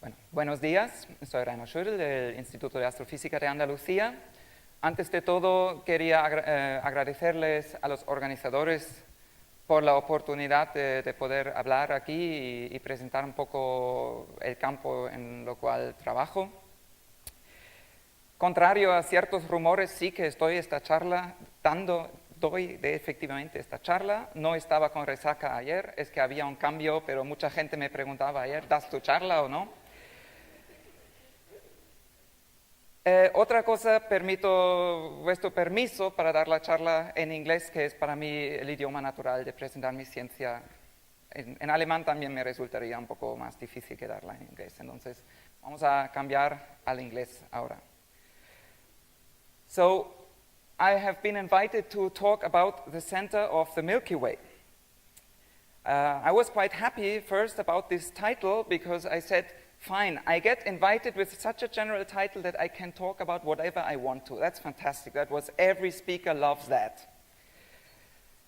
Bueno, buenos días, soy Schödel del Instituto de Astrofísica de Andalucía. Antes de todo, quería agradecerles a los organizadores por la oportunidad de poder hablar aquí y presentar un poco el campo en lo cual trabajo. Contrario a ciertos rumores, sí que estoy doy efectivamente esta charla. No estaba con resaca ayer, es que había un cambio, pero mucha gente me preguntaba ayer, ¿das tu charla o no? Otra cosa, permito vuestro permiso para dar la charla en inglés, que es para mí el idioma natural de presentar mi ciencia. En alemán también me resultaría un poco más difícil que darla en inglés, entonces vamos a cambiar al inglés ahora. So, I have been invited to talk about the center of the Milky Way. I was quite happy first about this title because I said, fine, I get invited with such a general title that I can talk about whatever I want to. That's fantastic. Every speaker loves that.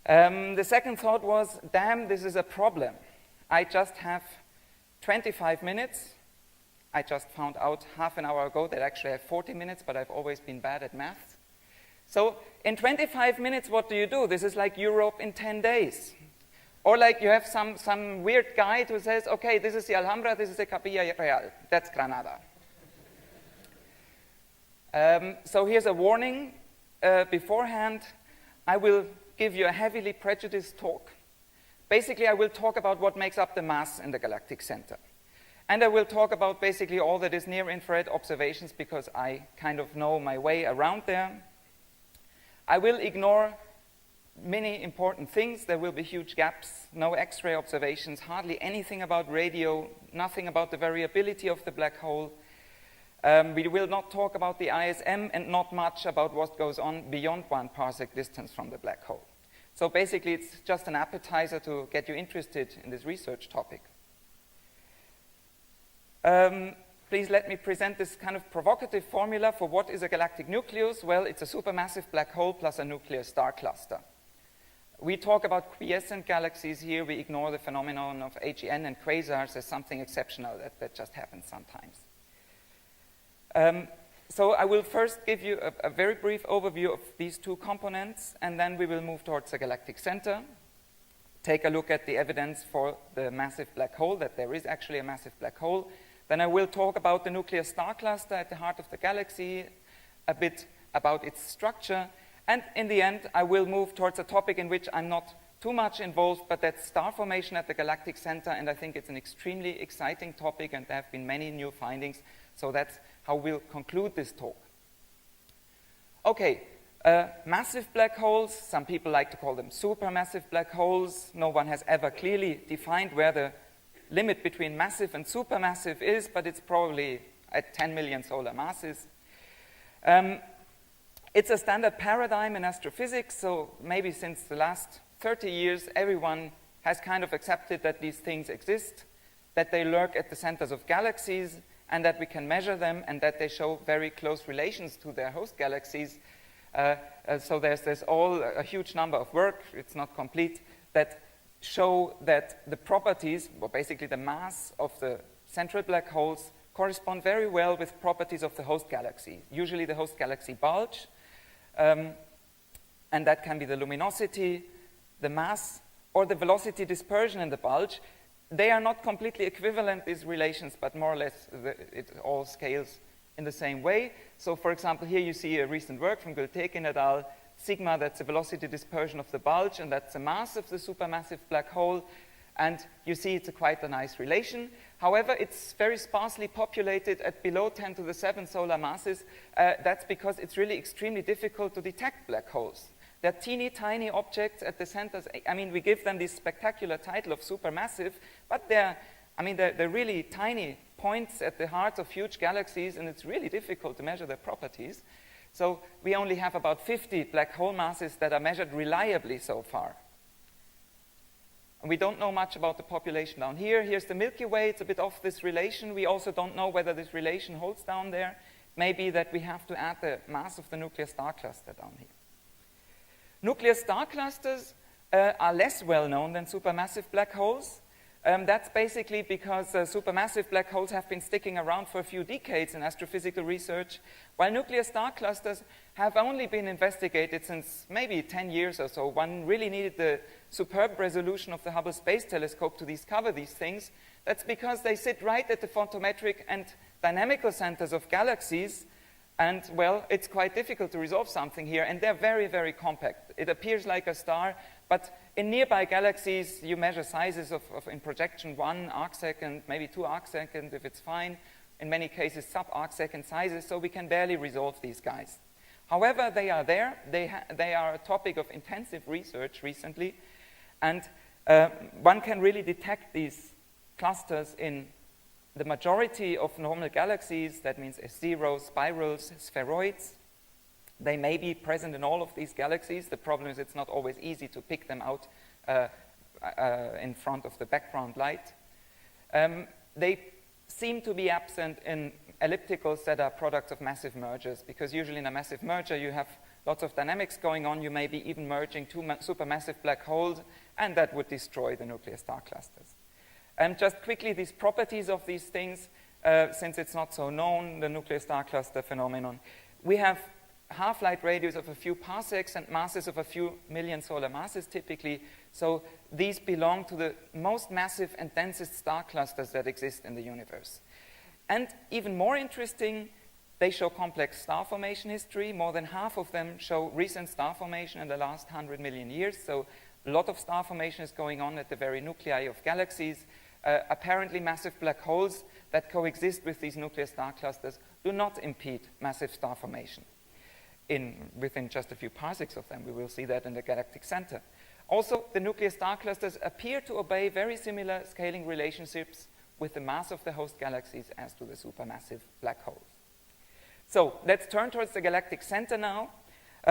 The second thought was, damn, this is a problem. I just have 25 minutes. I just found out half an hour ago that actually I have 40 minutes, but I've always been bad at math. So in 25 minutes, what do? This is like Europe in 10 days. Or like you have some weird guide who says, okay, this is the Alhambra, this is the Capilla Real. That's Granada. So here's a warning beforehand. I will give you a heavily prejudiced talk. Basically, I will talk about what makes up the mass in the Galactic Center. And I will talk about basically all that is near-infrared observations because I kind of know my way around there. I will ignore many important things. There will be huge gaps, no X-ray observations, hardly anything about radio, nothing about the variability of the black hole. We will not talk about the ISM and not much about what goes on beyond 1 parsec distance from the black hole. So basically, it's just an appetizer to get you interested in this research topic. Please let me present this kind of provocative formula for what is a galactic nucleus. Well, it's a supermassive black hole plus a nuclear star cluster. We talk about quiescent galaxies here. We ignore the phenomenon of AGN and quasars as something exceptional that just happens sometimes. So I will first give you a very brief overview of these two components, and then we will move towards the galactic center, take a look at the evidence for the massive black hole, that there is actually a massive black hole. Then I will talk about the nuclear star cluster at the heart of the galaxy, a bit about its structure, and in the end, I will move towards a topic in which I'm not too much involved, but that's star formation at the galactic center, and I think it's an extremely exciting topic, and there have been many new findings, so that's how we'll conclude this talk. Okay, massive black holes, some people like to call them supermassive black holes. No one has ever clearly defined where the limit between massive and supermassive is, but it's probably at 10 million solar masses. It's a standard paradigm in astrophysics, so maybe since the last 30 years, everyone has kind of accepted that these things exist, that they lurk at the centers of galaxies, and that we can measure them, and that they show very close relations to their host galaxies. So there's a huge number of work, it's not complete, that show that the properties, or basically the mass of the central black holes, correspond very well with properties of the host galaxy, usually the host galaxy bulge, and that can be the luminosity, the mass, or the velocity dispersion in the bulge. They are not completely equivalent, these relations, but more or less it all scales in the same way. So for example, here you see a recent work from Gültekin et al. Sigma, that's the velocity dispersion of the bulge, and that's the mass of the supermassive black hole. And you see it's quite a nice relation. However, it's very sparsely populated at below 10 to the 7 solar masses. That's because it's really extremely difficult to detect black holes. They're teeny tiny objects at the centers. I mean, we give them this spectacular title of supermassive, but they're really tiny points at the heart of huge galaxies, and it's really difficult to measure their properties. So we only have about 50 black hole masses that are measured reliably so far. And we don't know much about the population down here. Here's the Milky Way. It's a bit off this relation. We also don't know whether this relation holds down there. Maybe that we have to add the mass of the nuclear star cluster down here. Nuclear star clusters are less well known than supermassive black holes. That's basically because supermassive black holes have been sticking around for a few decades in astrophysical research, while nuclear star clusters have only been investigated since maybe 10 years or so. One really needed the superb resolution of the Hubble Space Telescope to discover these things. That's because they sit right at the photometric and dynamical centers of galaxies, and, well, it's quite difficult to resolve something here, and they're very, very compact. It appears like a star, but in nearby galaxies, you measure sizes of in projection 1 arcsecond, maybe 2 arcseconds if it's fine, in many cases sub-arcsecond sizes, so we can barely resolve these guys. However, they are there. They are a topic of intensive research recently, and one can really detect these clusters in the majority of normal galaxies. That means S0, spirals, spheroids. They may be present in all of these galaxies. The problem is it's not always easy to pick them out in front of the background light. They seem to be absent in ellipticals that are products of massive mergers, because usually in a massive merger you have lots of dynamics going on. You may be even merging two supermassive black holes, and that would destroy the nuclear star clusters. Just quickly, these properties of these things, since it's not so known, the nuclear star cluster phenomenon. We have half-light radius of a few parsecs and masses of a few million solar masses typically. So these belong to the most massive and densest star clusters that exist in the universe. And even more interesting, they show complex star formation history. More than half of them show recent star formation in the last 100 million years. So a lot of star formation is going on at the very nuclei of galaxies. Apparently massive black holes that coexist with these nuclear star clusters do not impede massive star formation within just a few parsecs of them. We will see that in the Galactic Center. Also, the nuclear star clusters appear to obey very similar scaling relationships with the mass of the host galaxies as to the supermassive black holes. So let's turn towards the Galactic Center now.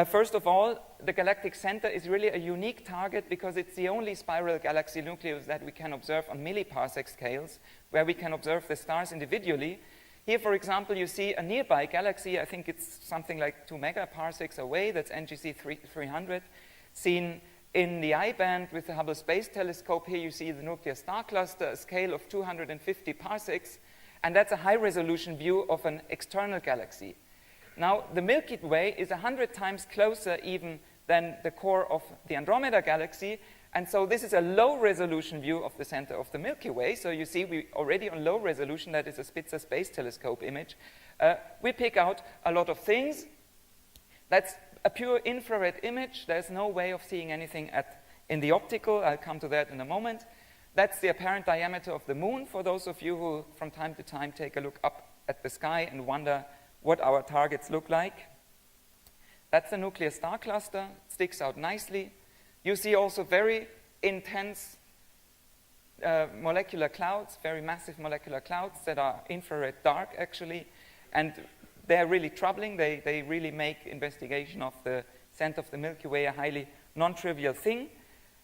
First of all, the Galactic Center is really a unique target because it's the only spiral galaxy nucleus that we can observe on milliparsec scales, where we can observe the stars individually. Here, for example, you see a nearby galaxy. I think it's something like 2 megaparsecs away. That's NGC 300, seen in the I-band with the Hubble Space Telescope. Here you see the nuclear star cluster, a scale of 250 parsecs, and that's a high-resolution view of an external galaxy. Now, the Milky Way is 100 times closer even than the core of the Andromeda galaxy, and so this is a low-resolution view of the center of the Milky Way. So you see, we already on low resolution, that is a Spitzer Space Telescope image, we pick out a lot of things. That's a pure infrared image. There's no way of seeing anything in the optical. I'll come to that in a moment. That's the apparent diameter of the moon, for those of you who from time to time take a look up at the sky and wonder what our targets look like. That's the nuclear star cluster. It sticks out nicely. You see also very intense molecular clouds, very massive molecular clouds that are infrared dark, actually, and they're really troubling. They really make investigation of the center of the Milky Way a highly non-trivial thing.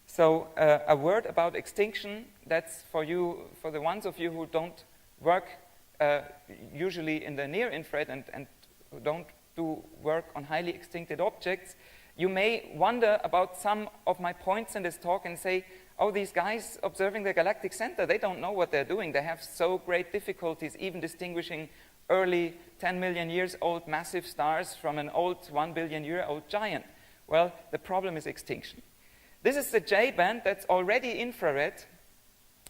So a word about extinction. That's for you, for the ones of you who don't work usually in the near infrared and who don't do work on highly extincted objects. You may wonder about some of my points in this talk and say, oh, these guys observing the Galactic Center, they don't know what they're doing. They have so great difficulties even distinguishing early 10 million years old massive stars from an old 1 billion year old giant. Well, the problem is extinction. This is the J-band that's already infrared,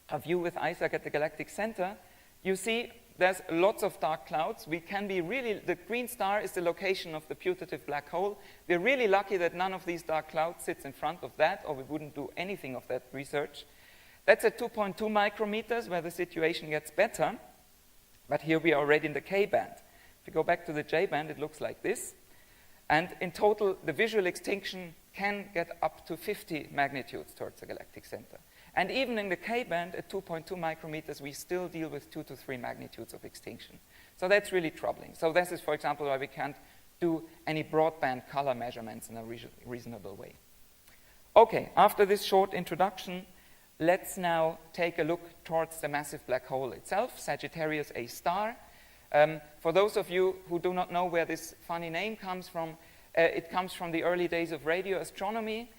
a view with ISAC at the Galactic Center. You see there's lots of dark clouds. We can be really, the green star is the location of the putative black hole. We're really lucky that none of these dark clouds sits in front of that, or we wouldn't do anything of that research. That's at 2.2 micrometers, where the situation gets better. But here we are already in the K-band. If you go back to the J-band, it looks like this. And in total, the visual extinction can get up to 50 magnitudes towards the Galactic Center. And even in the K-band, at 2.2 micrometers, we still deal with 2 to 3 magnitudes of extinction. So that's really troubling. So this is, for example, why we can't do any broadband color measurements in a reasonable way. Okay, after this short introduction, let's now take a look towards the massive black hole itself, Sagittarius A star. For those of you who do not know where this funny name comes from, it comes from the early days of radio astronomy.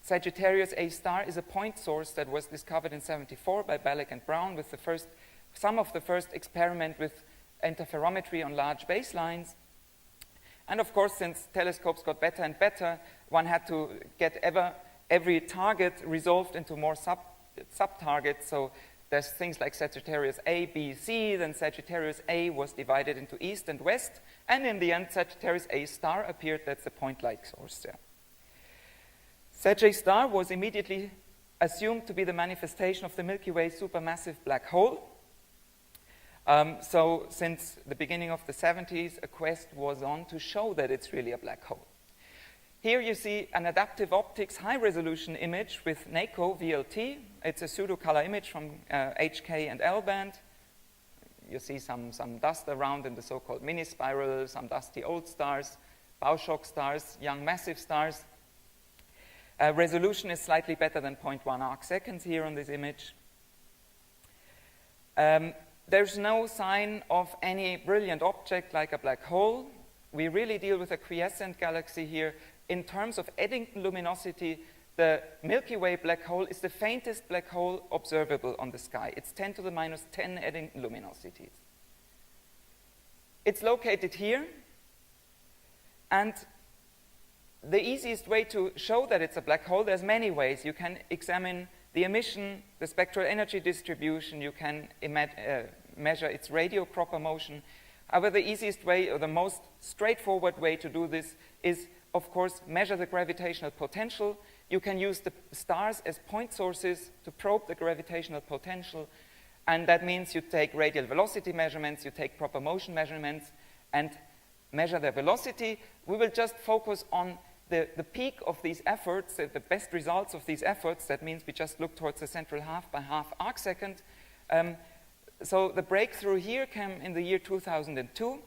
Sagittarius A star is a point source that was discovered in 1974 by Ballack and Brown with some of the first experiment with interferometry on large baselines. And of course, since telescopes got better and better, one had to get every target resolved into more sub-targets. So there's things like Sagittarius A, B, C, then Sagittarius A was divided into east and west, and in the end, Sagittarius A star appeared. That's the point-like source there. Sag A star was immediately assumed to be the manifestation of the Milky Way supermassive black hole. So since the beginning of the 70s, a quest was on to show that it's really a black hole. Here you see an adaptive optics high-resolution image with NACO VLT. It's a pseudo-color image from HK and L-band. You see some dust around in the so-called mini-spiral, some dusty old stars, bow-shock stars, young massive stars. Resolution is slightly better than 0.1 arc-seconds here on this image. There's no sign of any brilliant object like a black hole. We really deal with a quiescent galaxy here. In terms of Eddington luminosity, the Milky Way black hole is the faintest black hole observable on the sky. It's 10 to the minus 10 Eddington luminosities. It's located here, and the easiest way to show that it's a black hole, there's many ways. You can examine the emission, the spectral energy distribution, you can measure its radio proper motion. However, the easiest way, or the most straightforward way to do this is, of course, measure the gravitational potential. You can use the stars as point sources to probe the gravitational potential, and that means you take radial velocity measurements, you take proper motion measurements, and measure their velocity. We will just focus on the peak of these efforts, the best results of these efforts. That means we just look towards the central half by half arc second. So the breakthrough here came in the year 2002.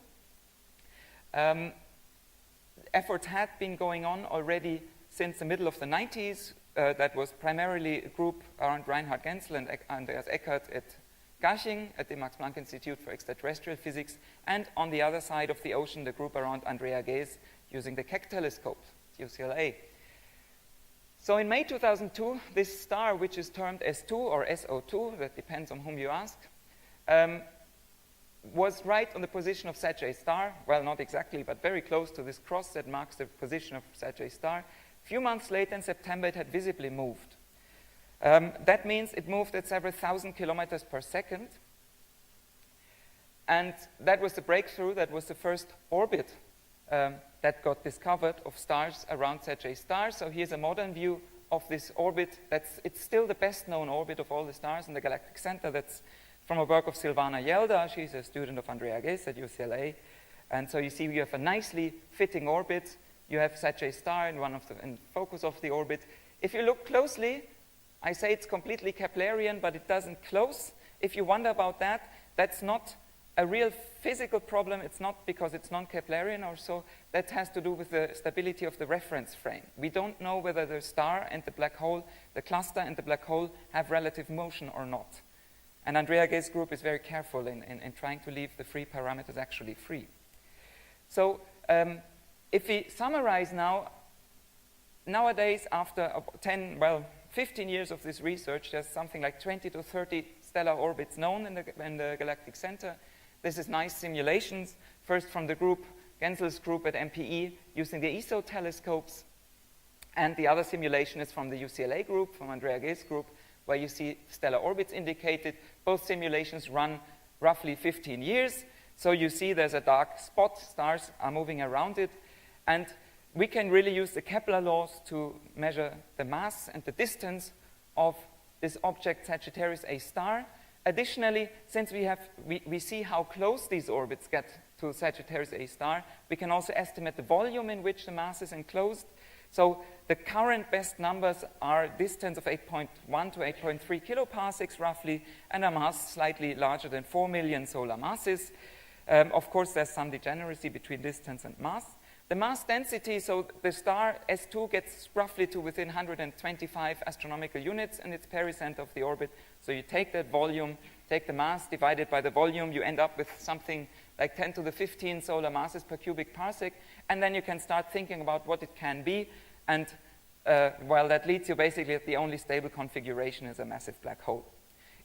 Efforts had been going on already since the middle of the 90s. That was primarily a group around Reinhard Genzel and Andreas Eckert at Garching at the Max Planck Institute for Extraterrestrial Physics, and on the other side of the ocean, the group around Andrea Ghez using the Keck telescope, UCLA. So in May 2002, this star, which is termed S2 or SO2, that depends on whom you ask, was right on the position of Sag A star. Well, not exactly, but very close to this cross that marks the position of Sag A star. A few months later, in September, it had visibly moved. That means it moved at several thousand kilometers per second. And that was the breakthrough. That was the first orbit that got discovered of stars around Sag A star. So here's a modern view of this orbit. It's still the best known orbit of all the stars in the Galactic Center. That's from a work of Silvana Yelda. She's a student of Andrea Ghez at UCLA. And so you see you have a nicely fitting orbit. You have Sag A star in focus of the orbit. If you look closely, I say it's completely Keplerian, but it doesn't close. If you wonder about that, that's not a real physical problem. It's not because it's non-Keplerian or so. That has to do with the stability of the reference frame. We don't know whether the star and the black hole, the cluster and the black hole, have relative motion or not. And Andrea Gez's group is very careful in trying to leave the free parameters actually free. So if we summarize now, nowadays after 15 years of this research, there's something like 20 to 30 stellar orbits known in the Galactic Center. This is nice simulations, first from the group, Genzel's group at MPE, using the ESO telescopes. And the other simulation is from the UCLA group, from Andrea Gez's group, where you see stellar orbits indicated. Both simulations run roughly 15 years. So you see there's a dark spot, stars are moving around it. And we can really use the Kepler laws to measure the mass and the distance of this object, Sagittarius A star. Additionally, since we see how close these orbits get to Sagittarius A star, we can also estimate the volume in which the mass is enclosed. So the current best numbers are distance of 8.1 to 8.3 kiloparsecs roughly, and a mass slightly larger than 4 million solar masses. Of course, there's some degeneracy between distance and mass. The mass density, so the star S2 gets roughly to within 125 astronomical units in its pericenter of the orbit. So you take that volume, take the mass divided by the volume, you end up with something like 10 to the 15 solar masses per cubic parsec, and then you can start thinking about what it can be. And Well, that leads you basically that the only stable configuration is a massive black hole.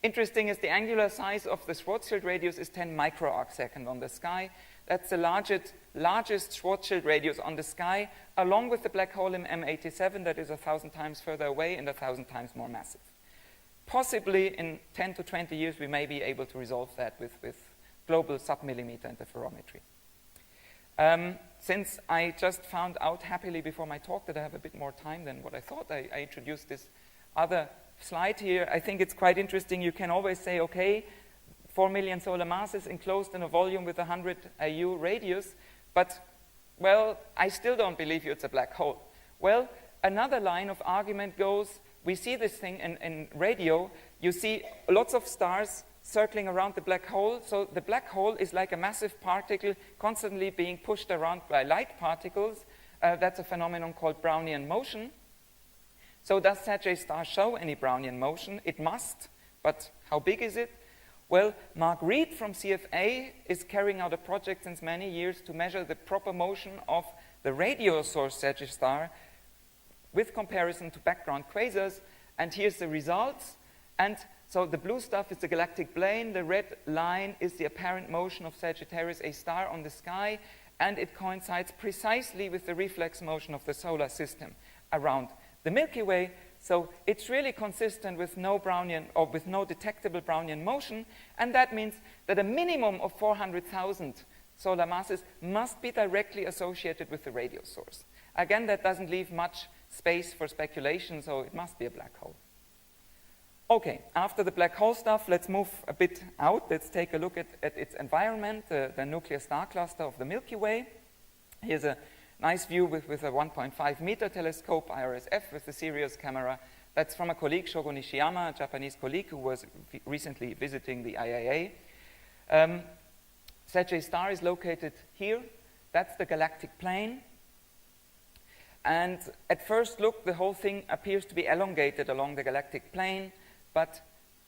Interesting is the angular size of the Schwarzschild radius is 10 microarcsecond on the sky. That's the largest Schwarzschild radius on the sky, along with the black hole in M87 that is 1,000 times further away and 1,000 times more massive. Possibly in 10 to 20 years we may be able to resolve that with global submillimeter interferometry. Since I just found out happily before my talk that I have a bit more time than what I thought, I introduced this other slide here. I think it's quite interesting. You can always say, okay, 4 million solar masses enclosed in a volume with 100 AU radius, but, well, I still don't believe you it's a black hole. Well, another line of argument goes, we see this thing in radio, you see lots of stars circling around the black hole, so the black hole is like a massive particle constantly being pushed around by light particles. That's a phenomenon called Brownian motion. So does Sag A star show any Brownian motion? It must, but how big is it? Well, Mark Reed from CFA is carrying out a project since many years to measure the proper motion of the radio source Sag A star with comparison to background quasars, and here's the results. And so the blue stuff is the galactic plane, the red line is the apparent motion of Sagittarius A star on the sky, and it coincides precisely with the reflex motion of the solar system around the Milky Way. So it's really consistent with no Brownian, or with no detectable Brownian motion, and that means that a minimum of 400,000 solar masses must be directly associated with the radio source. Again, that doesn't leave much space for speculation, so it must be a black hole. Okay, after the black hole stuff, let's move a bit out. Let's take a look at its environment, the nuclear star cluster of the Milky Way. Here's a nice view with a 1.5 meter telescope, IRSF, with the SIRIUS camera. That's from a colleague, Shogo Nishiyama, a Japanese colleague who was recently visiting the IAA. Sag A star is located here. That's the galactic plane. And at first look, the whole thing appears to be elongated along the galactic plane. But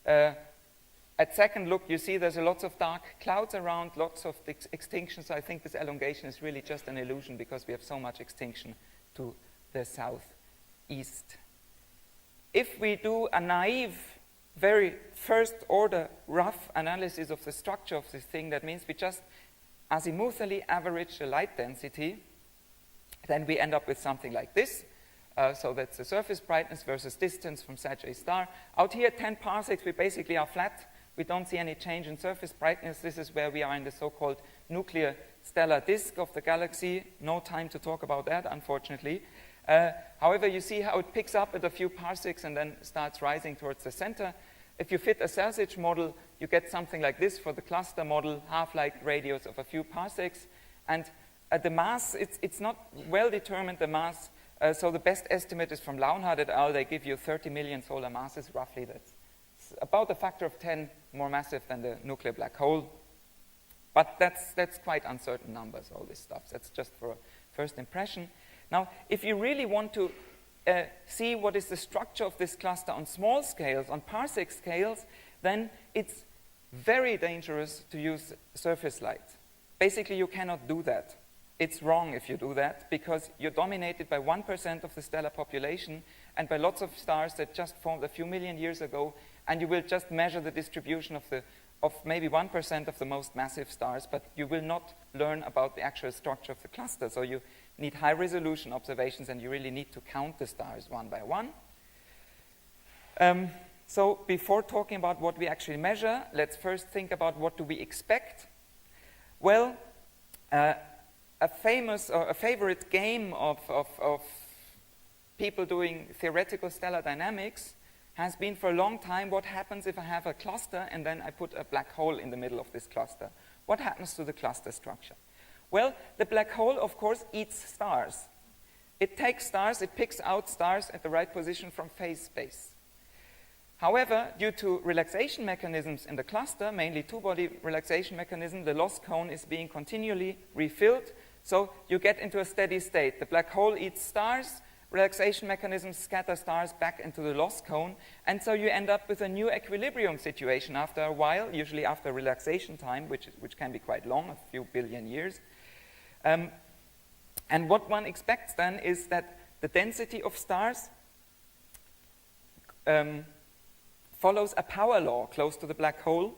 at second look, you see there's a lots of dark clouds around, lots of extinction. So I think this elongation is really just an illusion because we have so much extinction to the southeast. If we do a naive, very first order rough analysis of the structure of this thing, that means we just azimuthally average the light density, then we end up with something like this. So that's the surface brightness versus distance from Sag A star. Out here, 10 parsecs, we basically are flat. We don't see any change in surface brightness. This is where we are in the so-called nuclear stellar disk of the galaxy. No time to talk about that, unfortunately. However, you see how it picks up at a few parsecs and then starts rising towards the center. If you fit a Sausage model, you get something like this for the cluster model, half-light radius of a few parsecs. And the mass, it's not well determined, the mass. So the best estimate is from Launhardt et al. They give you 30 million solar masses, roughly. That's about a factor of 10 more massive than the nuclear black hole. But that's quite uncertain numbers, all this stuff. That's just for a first impression. Now, if you really want to see what is the structure of this cluster on small scales, on parsec scales, then it's very dangerous to use surface light. Basically, you cannot do that. It's wrong if you do that, because you're dominated by 1% of the stellar population and by lots of stars that just formed a few million years ago, and you will just measure the distribution of maybe 1% of the most massive stars, but you will not learn about the actual structure of the cluster. So you need high-resolution observations, and you really need to count the stars one by one. So before talking about what we actually measure, let's first think about what do we expect. Well, a famous or a favorite game of people doing theoretical stellar dynamics has been for a long time, what happens if I have a cluster and then I put a black hole in the middle of this cluster? What happens to the cluster structure? Well, the black hole, of course, eats stars. It takes stars, it picks out stars at the right position from phase space. However, due to relaxation mechanisms in the cluster, mainly two-body relaxation mechanism, the loss cone is being continually refilled. So you get into a steady state. The black hole eats stars, relaxation mechanisms scatter stars back into the loss cone, and so you end up with a new equilibrium situation after a while, usually after relaxation time, which can be quite long, a few billion years. And what one expects then is that the density of stars follows a power law close to the black hole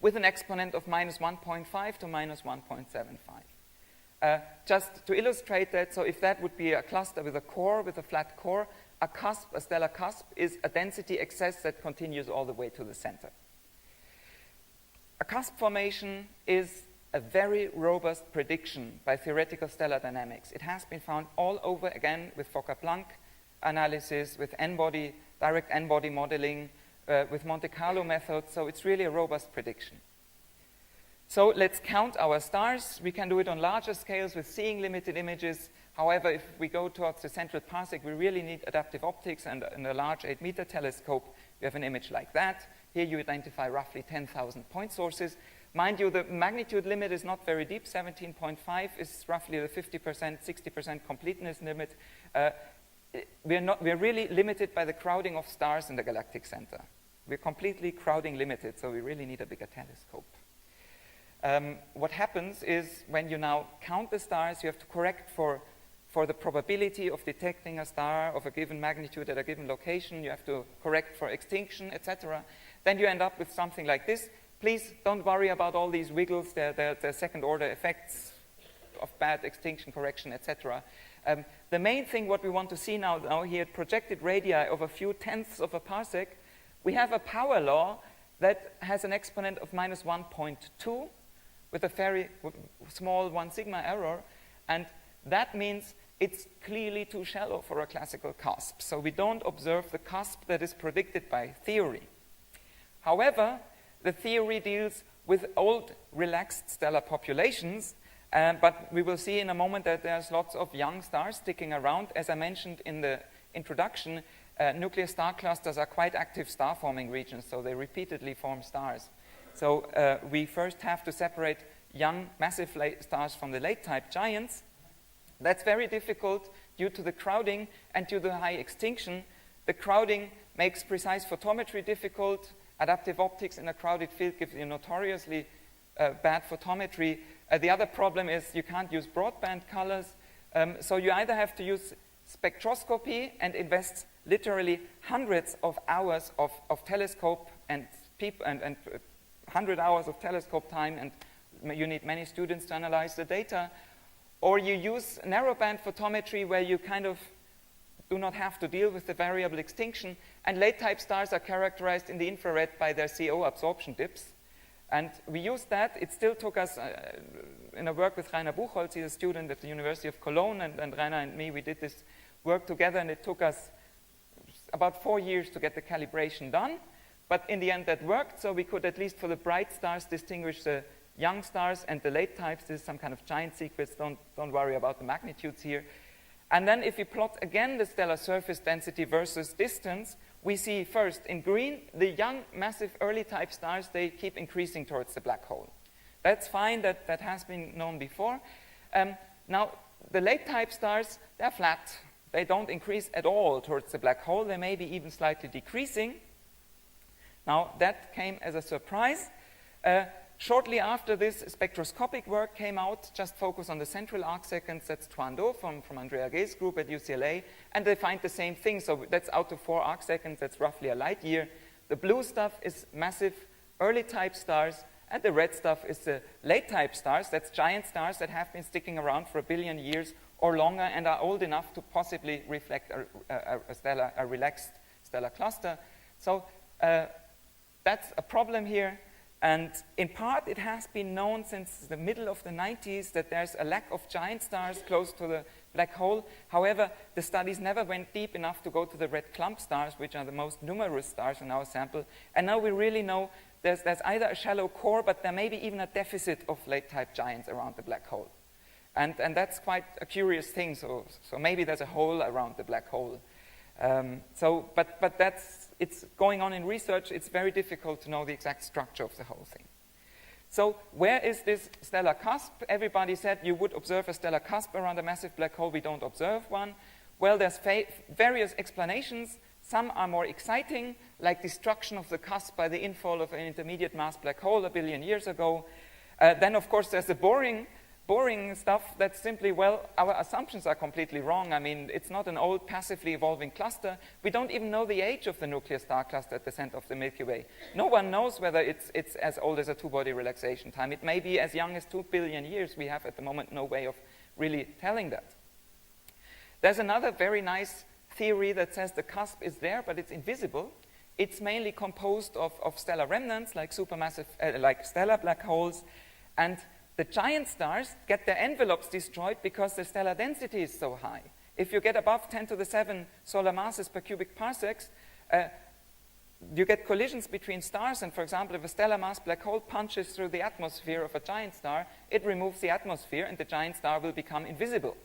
with an exponent of minus 1.5 to minus 1.75. Just to illustrate that, so if that would be a cluster with a core, with a flat core, a cusp, a stellar cusp, is a density excess that continues all the way to the center. A cusp formation is a very robust prediction by theoretical stellar dynamics. It has been found all over, again, with Fokker-Planck analysis, with n-body, direct n-body modeling, with Monte Carlo methods, so it's really a robust prediction. So let's count our stars. We can do it on larger scales with seeing limited images. However, if we go towards the central parsec, we really need adaptive optics, and in a large 8-meter telescope, we have an image like that. Here you identify roughly 10,000 point sources. Mind you, the magnitude limit is not very deep. 17.5 is roughly the 50%, 60% completeness limit. We're really limited by the crowding of stars in the galactic center. We're completely crowding limited, so we really need a bigger telescope. What happens is when you now count the stars, you have to correct for the probability of detecting a star of a given magnitude at a given location. You have to correct for extinction, etc. Then you end up with something like this. Please don't worry about all these wiggles. They're second-order effects of bad extinction correction, etc. The main thing what we want to see now here, projected radii of a few tenths of a parsec, we have a power law that has an exponent of minus 1.2 with a very small 1 sigma error, and that means it's clearly too shallow for a classical cusp. So we don't observe the cusp that is predicted by theory. However, the theory deals with old, relaxed stellar populations, but we will see in a moment that there's lots of young stars sticking around. As I mentioned in the introduction, nuclear star clusters are quite active star-forming regions, so they repeatedly form stars. So we first have to separate young, massive stars from the late-type giants. That's very difficult due to the crowding and due to the high extinction. The crowding makes precise photometry difficult. Adaptive optics in a crowded field gives you notoriously bad photometry. The other problem is you can't use broadband colors. So you either have to use spectroscopy and invest literally hundreds of hours of telescope and 100 hours of telescope time, and you need many students to analyze the data. Or you use narrowband photometry where you kind of do not have to deal with the variable extinction. And late-type stars are characterized in the infrared by their CO absorption dips. And we used that. It still took us, in a work with Rainer Buchholz, he's a student at the University of Cologne, and Rainer and me, we did this work together, and it took us about 4 years to get the calibration done. But in the end, that worked, so we could, at least for the bright stars, distinguish the young stars and the late types. This is some kind of giant secrets. Don't worry about the magnitudes here. And then if we plot again the stellar surface density versus distance, we see first in green, the young, massive, early type stars, they keep increasing towards the black hole. That's fine, that has been known before. Now, the late type stars, they're flat. They don't increase at all towards the black hole. They may be even slightly decreasing. Now, that came as a surprise. Shortly after this, spectroscopic work came out, just focus on the central arcseconds. That's Tuando from Andrea Gay's group at UCLA, and they find the same thing. So that's out of 4 arcseconds, that's roughly a light year. The blue stuff is massive early type stars, and the red stuff is the late type stars. That's giant stars that have been sticking around for 1 billion years or longer and are old enough to possibly reflect a relaxed stellar cluster. So that's a problem here. And in part, it has been known since the middle of the 90s that there's a lack of giant stars close to the black hole. However, the studies never went deep enough to go to the red clump stars, which are the most numerous stars in our sample. And now we really know there's either a shallow core, but there may be even a deficit of late-type giants around the black hole. And that's quite a curious thing. So maybe there's a hole around the black hole. But it's going on in research. It's very difficult to know the exact structure of the whole thing. So where is this stellar cusp? Everybody said you would observe a stellar cusp around a massive black hole. We don't observe one. Well, there's various explanations. Some are more exciting, like destruction of the cusp by the infall of an intermediate mass black hole 1 billion years ago. Then, of course, there's the boring boring stuff that's simply, well, our assumptions are completely wrong. I mean, it's not an old passively evolving cluster. We don't even know the age of the nuclear star cluster at the center of the Milky Way. No one knows whether it's as old as a two-body relaxation time. It may be as young as 2 billion years. We have at the moment no way of really telling that. There's another very nice theory that says the cusp is there, but it's invisible. It's mainly composed of stellar remnants, like supermassive, like stellar black holes, and the giant stars get their envelopes destroyed because the stellar density is so high. If you get above 10 to the 7 solar masses per cubic parsecs, you get collisions between stars, and for example, if a stellar mass black hole punches through the atmosphere of a giant star, it removes the atmosphere and the giant star will become invisible.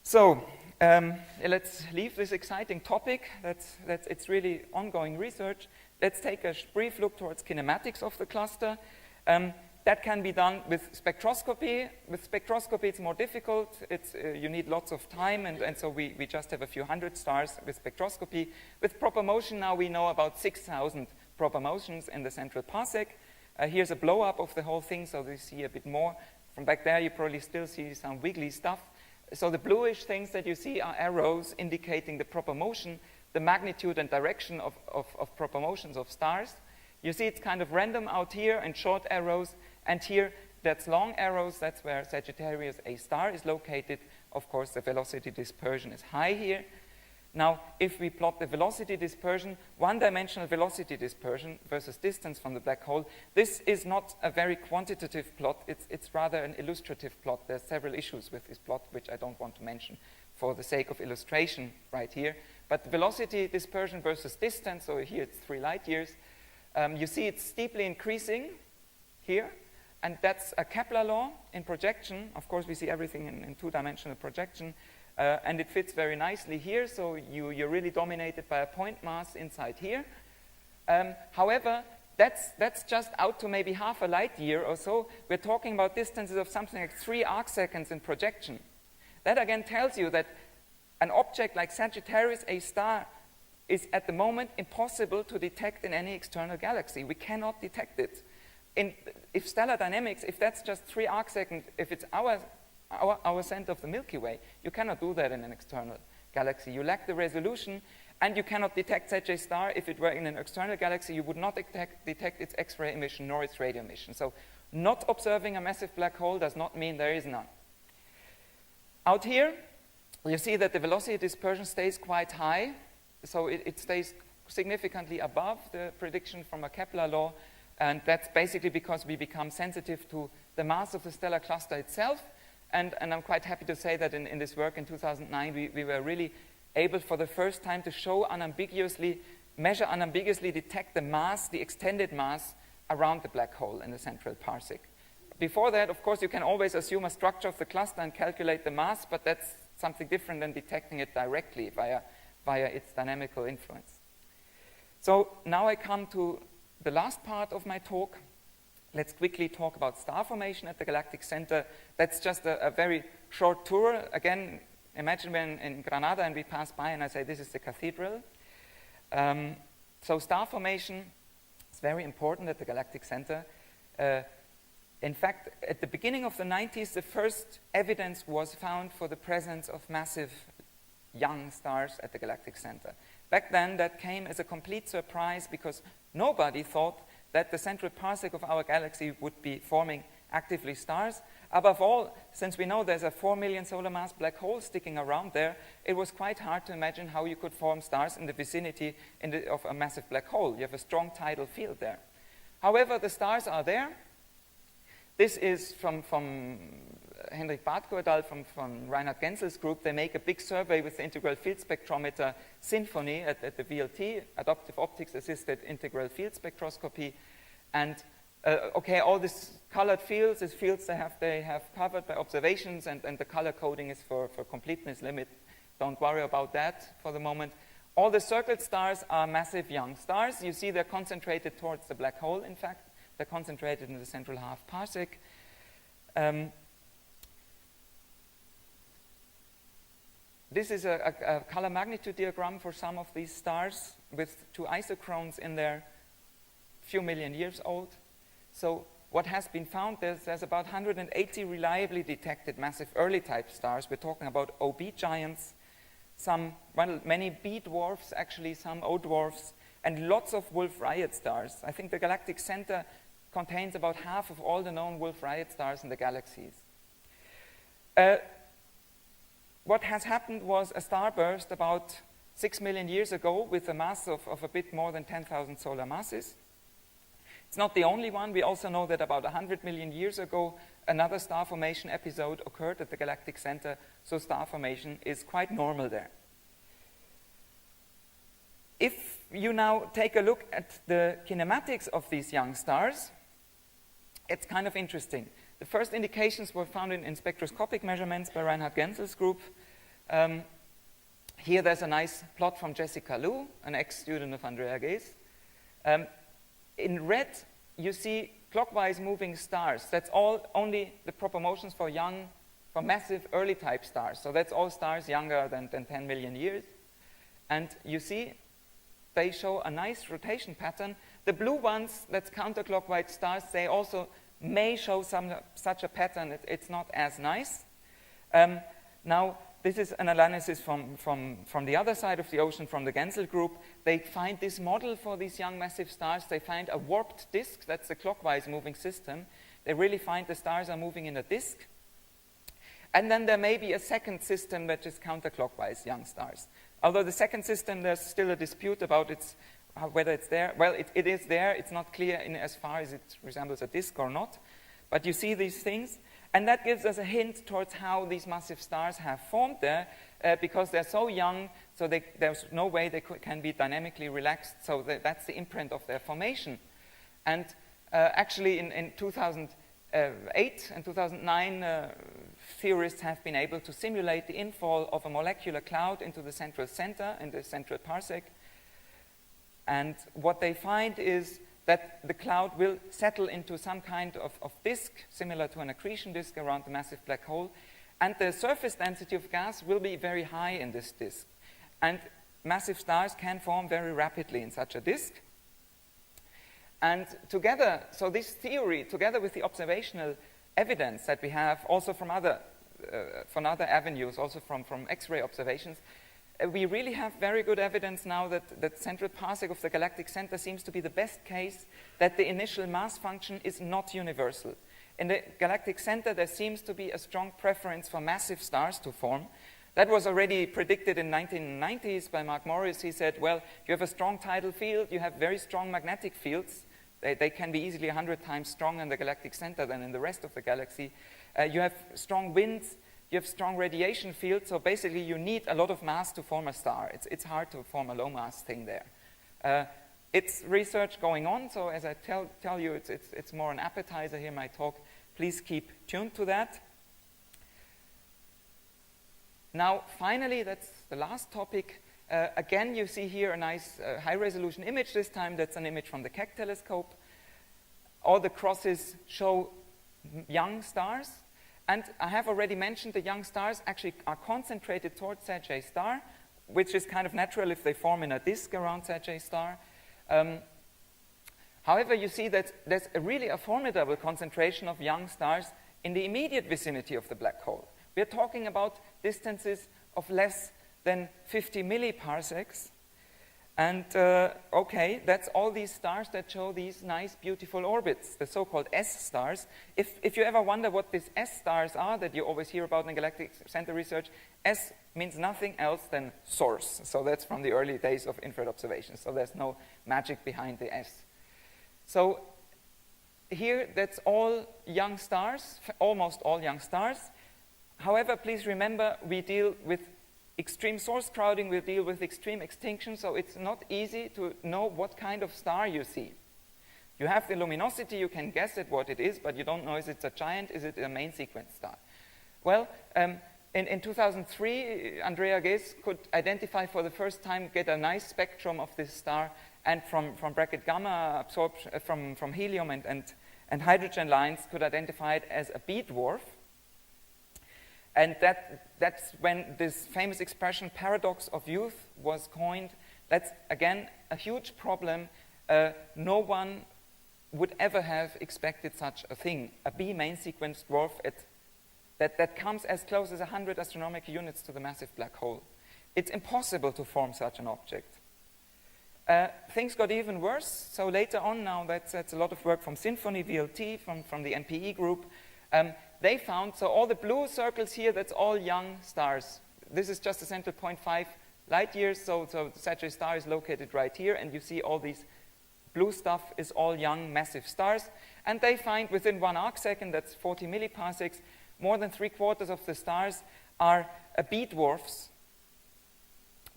So, let's leave this exciting topic. It's really ongoing research. Let's take a brief look towards kinematics of the cluster. That can be done with spectroscopy. With spectroscopy, it's more difficult. You need lots of time, and so we just have a few hundred stars with spectroscopy. With proper motion, now we know about 6,000 proper motions in the central parsec. Here's a blow-up of the whole thing, so you see a bit more. From back there, you probably still see some wiggly stuff. So the bluish things that you see are arrows indicating the proper motion, the magnitude and direction of proper motions of stars. You see it's kind of random out here and short arrows, and here that's long arrows. That's where Sagittarius A star is located. Of course, the velocity dispersion is high here. Now, if we plot the velocity dispersion, one-dimensional velocity dispersion versus distance from the black hole, this is not a very quantitative plot. It's rather an illustrative plot. There's several issues with this plot, which I don't want to mention for the sake of illustration right here. But velocity dispersion versus distance, so here it's 3 light years. You see it's steeply increasing here, and that's a Kepler law in projection. Of course, we see everything in two-dimensional projection. And it fits very nicely here, so you're really dominated by a point mass inside here. However, that's just out to maybe half a light year or so. We're talking about distances of something like 3 arc seconds in projection. That again tells you that an object like Sagittarius A star is at the moment impossible to detect in any external galaxy. We cannot detect it. If stellar dynamics, if that's just 3 arc seconds, if it's our center of the Milky Way, you cannot do that in an external galaxy. You lack the resolution, and you cannot detect Sag A star. If it were in an external galaxy, you would not detect its X-ray emission nor its radio emission. So not observing a massive black hole does not mean there is none. Out here, you see that the velocity dispersion stays quite high, so it stays significantly above the prediction from a Kepler law, and that's basically because we become sensitive to the mass of the stellar cluster itself. And I'm quite happy to say that in this work in 2009, we were really able for the first time to show measure unambiguously detect the mass, the extended mass around the black hole in the central parsec. Before that, of course, you can always assume a structure of the cluster and calculate the mass, but that's something different than detecting it directly via its dynamical influence. So now I come to the last part of my talk. Let's quickly talk about star formation at the Galactic Center. That's just a very short tour. Again, imagine we're in Granada and we pass by and I say, this is the cathedral. So star formation is very important at the Galactic Center. In fact, at the beginning of the 90s, the first evidence was found for the presence of massive young stars at the Galactic Center. Back then, that came as a complete surprise because nobody thought that the central parsec of our galaxy would be forming actively stars. Above all, since we know there's a 4 million solar mass black hole sticking around there, it was quite hard to imagine how you could form stars in the vicinity of a massive black hole. You have a strong tidal field there. However, the stars are there. This is from Henrik Bartko et al. From Reinhard Genzel's group. They make a big survey with the integral field spectrometer Symphony at the VLT, Adaptive Optics Assisted Integral Field Spectroscopy. And okay, all these colored fields, these fields they have covered by observations, and the color coding is for completeness limit. Don't worry about that for the moment. All the circled stars are massive young stars. You see they're concentrated towards the black hole, in fact. They're concentrated in the central half parsec. This is a color magnitude diagram for some of these stars with 2 isochrones in there, few million years old. So what has been found, there's about 180 reliably detected massive early type stars. We're talking about OB giants, many B-dwarfs, actually some O-dwarfs, and lots of Wolf-Rayet stars. I think the Galactic Center contains about half of all the known Wolf-Rayet stars in the galaxies. What has happened was a starburst about 6 million years ago with a mass of a bit more than 10,000 solar masses. It's not the only one. We also know that about 100 million years ago, another star formation episode occurred at the Galactic Center, so star formation is quite normal there. If you now take a look at the kinematics of these young stars, it's kind of interesting. The first indications were found in spectroscopic measurements by Reinhard Genzel's group. Here there's a nice plot from Jessica Liu, an ex-student of Andrea Ghez. In red, you see clockwise moving stars. That's only the proper motions for massive early type stars. So that's all stars younger than 10 million years. And you see, they show a nice rotation pattern. The blue ones, that's counterclockwise stars, they also may show such a pattern. It's not as nice. Now, this is an analysis from the other side of the ocean, from the Genzel group. They find this model for these young massive stars. They find a warped disk. That's the clockwise moving system. They really find the stars are moving in a disk. And then there may be a second system that is counterclockwise young stars. Although the second system, there's still a dispute about whether it's there. Well, it is there. It's not clear in as far as it resembles a disk or not. But you see these things. And that gives us a hint towards how these massive stars have formed there, because they're so young, so there's no way they can be dynamically relaxed. So that's the imprint of their formation. And actually, in 2008 and 2009, theorists have been able to simulate the infall of a molecular cloud into the central center, in the central parsec. And what they find is that the cloud will settle into some kind of disk, similar to an accretion disk around the massive black hole, and the surface density of gas will be very high in this disk. And massive stars can form very rapidly in such a disk. And together, so this theory, together with the observational evidence that we have also from other avenues, also from X-ray observations, we really have very good evidence now that central parsec of the Galactic Center seems to be the best case, that the initial mass function is not universal. In the Galactic Center, there seems to be a strong preference for massive stars to form. That was already predicted in the 1990s by Mark Morris. He said, well, you have a strong tidal field, you have very strong magnetic fields. They can be easily 100 times stronger in the Galactic Center than in the rest of the galaxy. You have strong winds. You have strong radiation fields, so basically you need a lot of mass to form a star. It's hard to form a low mass thing there. It's research going on, so as I tell you, it's more an appetizer here, my talk. Please keep tuned to that. Now, finally, that's the last topic. Again, you see here a nice high-resolution image. This time, that's an image from the Keck telescope. All the crosses show young stars. And I have already mentioned the young stars actually are concentrated towards Sag A star, which is kind of natural if they form in a disk around Sag A star. However, you see that there's really a formidable concentration of young stars in the immediate vicinity of the black hole. We're talking about distances of less than 50 milliparsecs. And okay, that's all these stars that show these nice, beautiful orbits, the so-called S stars. If you ever wonder what these S stars are that you always hear about in Galactic Center research, S means nothing else than source. So that's from the early days of infrared observations. So there's no magic behind the S. So here, that's all young stars, almost all young stars. However, please remember, we deal with extreme source crowding, we deal with extreme extinction, so it's not easy to know what kind of star you see. You have the luminosity, you can guess at what it is, but you don't know is it a giant, is it a main sequence star. Well, in 2003, Andrea Ghez could identify for the first time, get a nice spectrum of this star, and from bracket gamma absorption, from helium and hydrogen lines, could identify it as a B-dwarf. And that's when this famous expression, paradox of youth, was coined. That's, again, a huge problem. No one would ever have expected such a thing, a B main sequence dwarf that comes as close as 100 astronomical units to the massive black hole. It's impossible to form such an object. Things got even worse. So later on now, that's a lot of work from Symphony, VLT, from the NPE group. They found, so all the blue circles here, that's all young stars. This is just a central 0.5 light years, so the Sagittarius star is located right here, and you see all these blue stuff is all young, massive stars. And they find within 1 arcsecond, that's 40 milliparsecs, more than 3/4 of the stars are B-dwarfs.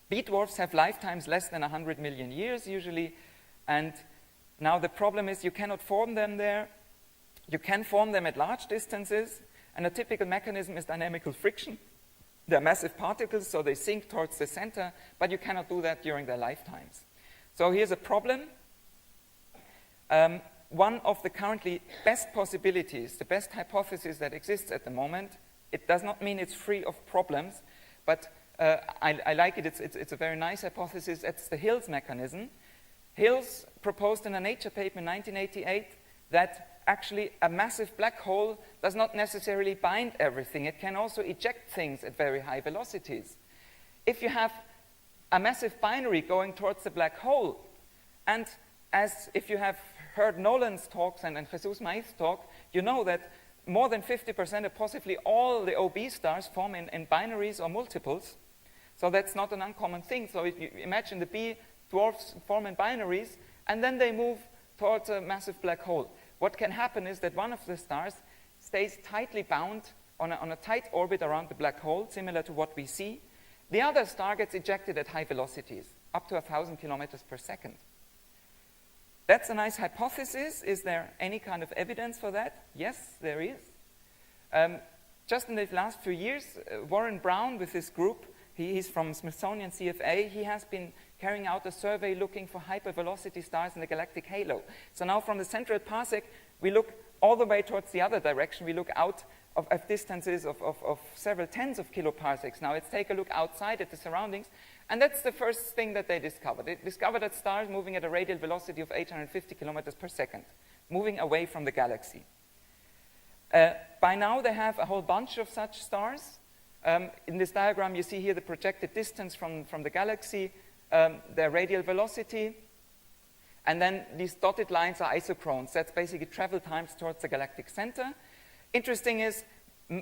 B-dwarfs have lifetimes less than 100 million years usually, and now the problem is you cannot form them there. You can form them at large distances, and a typical mechanism is dynamical friction. They're massive particles, so they sink towards the center, but you cannot do that during their lifetimes. So here's a problem. One of the currently best possibilities, the best hypothesis that exists at the moment, it does not mean it's free of problems, but I like it. It's a very nice hypothesis. It's the Hills mechanism. Hills proposed in a Nature paper in 1988 that actually a massive black hole does not necessarily bind everything. It can also eject things at very high velocities. If you have a massive binary going towards the black hole, and as if you have heard Nolan's talks and Jesus Maï's talk, you know that more than 50% of possibly all the OB stars form in binaries or multiples. So that's not an uncommon thing. So if you imagine the B dwarfs form in binaries, and then they move towards a massive black hole. What can happen is that one of the stars stays tightly bound on a tight orbit around the black hole, similar to what we see. The other star gets ejected at high velocities, up to 1,000 kilometers per second. That's a nice hypothesis. Is there any kind of evidence for that? Yes, there is. Just in the last few years, Warren Brown with his group, he's from Smithsonian CFA, he has been carrying out a survey looking for hypervelocity stars in the galactic halo. So now from the central parsec, we look all the way towards the other direction. We look out of distances of several tens of kiloparsecs. Now let's take a look outside at the surroundings. And that's the first thing that they discovered. They discovered that stars moving at a radial velocity of 850 kilometers per second, moving away from the galaxy. By now, they have a whole bunch of such stars. In this diagram, you see here the projected distance from the galaxy, their radial velocity, and then these dotted lines are isochrones. That's basically travel times towards the galactic center. Interesting is,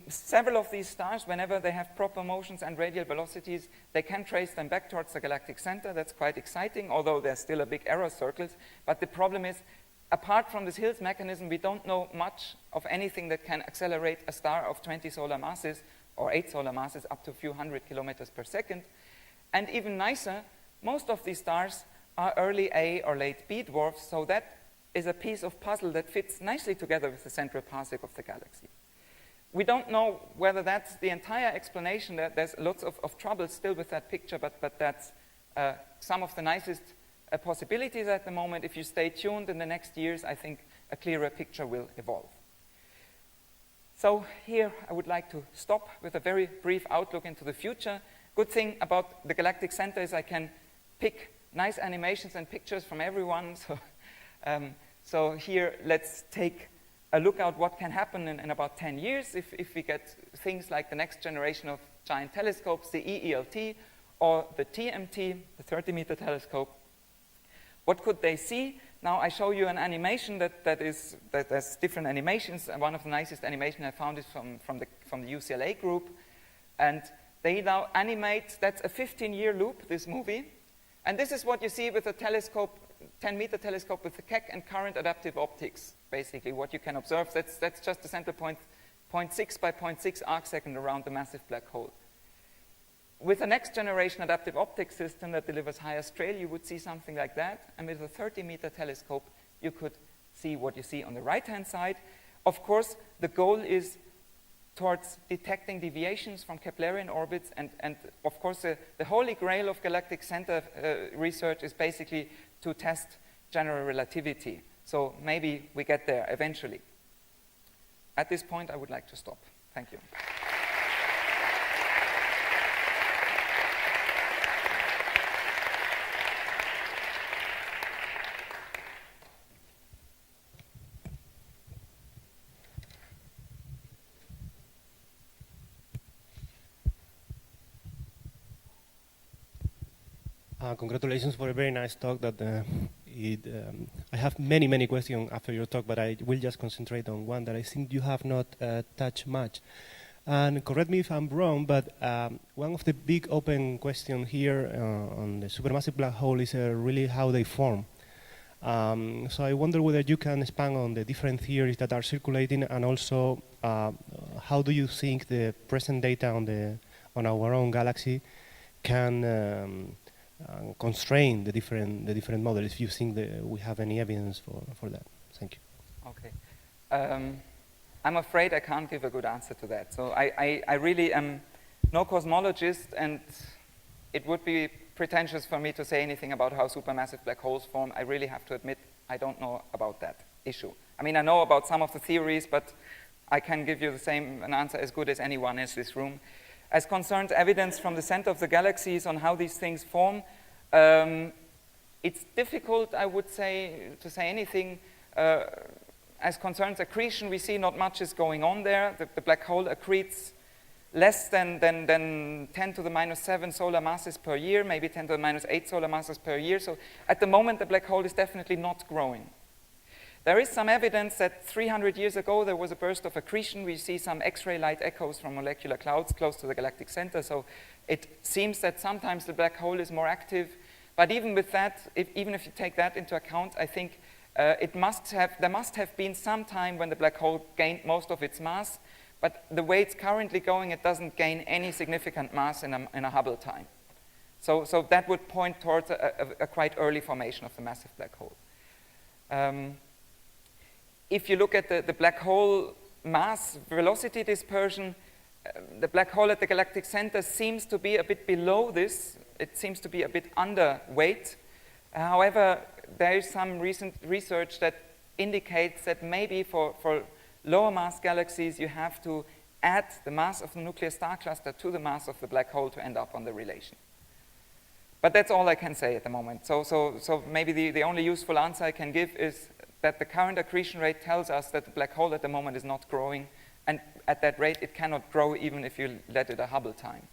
several of these stars, whenever they have proper motions and radial velocities, they can trace them back towards the galactic center. That's quite exciting, although there's still a big error circles. But the problem is, apart from this Hills mechanism, we don't know much of anything that can accelerate a star of 20 solar masses or 8 solar masses up to a few hundred kilometers per second. And even nicer, most of these stars are early A or late B dwarfs, so that is a piece of puzzle that fits nicely together with the central parsec of the galaxy. We don't know whether that's the entire explanation. There's lots of trouble still with that picture, but that's some of the nicest possibilities at the moment. If you stay tuned in the next years, I think a clearer picture will evolve. So here I would like to stop with a very brief outlook into the future. Good thing about the Galactic Center is I can pick nice animations and pictures from everyone. So here let's take a look at what can happen in about 10 years if we get things like the next generation of giant telescopes, the EELT or the TMT, the 30-meter telescope. What could they see? Now I show you an animation that has different animations. And one of the nicest animations I found is from the UCLA group. And they now animate, that's a 15-year loop, this movie. And this is what you see with a telescope, 10-meter telescope with the Keck and current adaptive optics, basically, what you can observe. That's just the center point, 0.6 by 0.6 arcsecond around the massive black hole. With a next generation adaptive optics system that delivers higher scale, you would see something like that. And with a 30-meter telescope, you could see what you see on the right-hand side. Of course, the goal is towards detecting deviations from Keplerian orbits. And of course, the holy grail of Galactic Center research is basically to test general relativity. So maybe we get there eventually. At this point, I would like to stop. Thank you. Congratulations for a very nice talk. I have many questions after your talk, but I will just concentrate on one that I think you have not touched much. And correct me if I'm wrong, but one of the big open questions here on the supermassive black hole is really how they form. So I wonder whether you can expand on the different theories that are circulating, and also how do you think the present data on our own galaxy can constrain the different models, if you think that we have any evidence for that. Thank you. Okay. I'm afraid I can't give a good answer to that. So I really am no cosmologist, and it would be pretentious for me to say anything about how supermassive black holes form. I really have to admit I don't know about that issue. I mean, I know about some of the theories, but I can give you an answer as good as anyone in this room. As concerns evidence from the center of the galaxies on how these things form, it's difficult, I would say, to say anything. As concerns accretion, we see not much is going on there. The black hole accretes less than 10 to the minus 7 solar masses per year, maybe 10 to the minus 8 solar masses per year. So at the moment, the black hole is definitely not growing. There is some evidence that 300 years ago, there was a burst of accretion. We see some X-ray light echoes from molecular clouds close to the galactic center. So it seems that sometimes the black hole is more active. But even with that, even if you take that into account, I think there must have been some time when the black hole gained most of its mass. But the way it's currently going, it doesn't gain any significant mass in a Hubble time. So that would point towards a quite early formation of the massive black hole. If you look at the black hole mass velocity dispersion, the black hole at the galactic center seems to be a bit below this. It seems to be a bit underweight. However, there is some recent research that indicates that maybe for lower mass galaxies, you have to add the mass of the nuclear star cluster to the mass of the black hole to end up on the relation. But that's all I can say at the moment. So maybe the only useful answer I can give is that the current accretion rate tells us that the black hole at the moment is not growing, and at that rate it cannot grow even if you let it a Hubble time.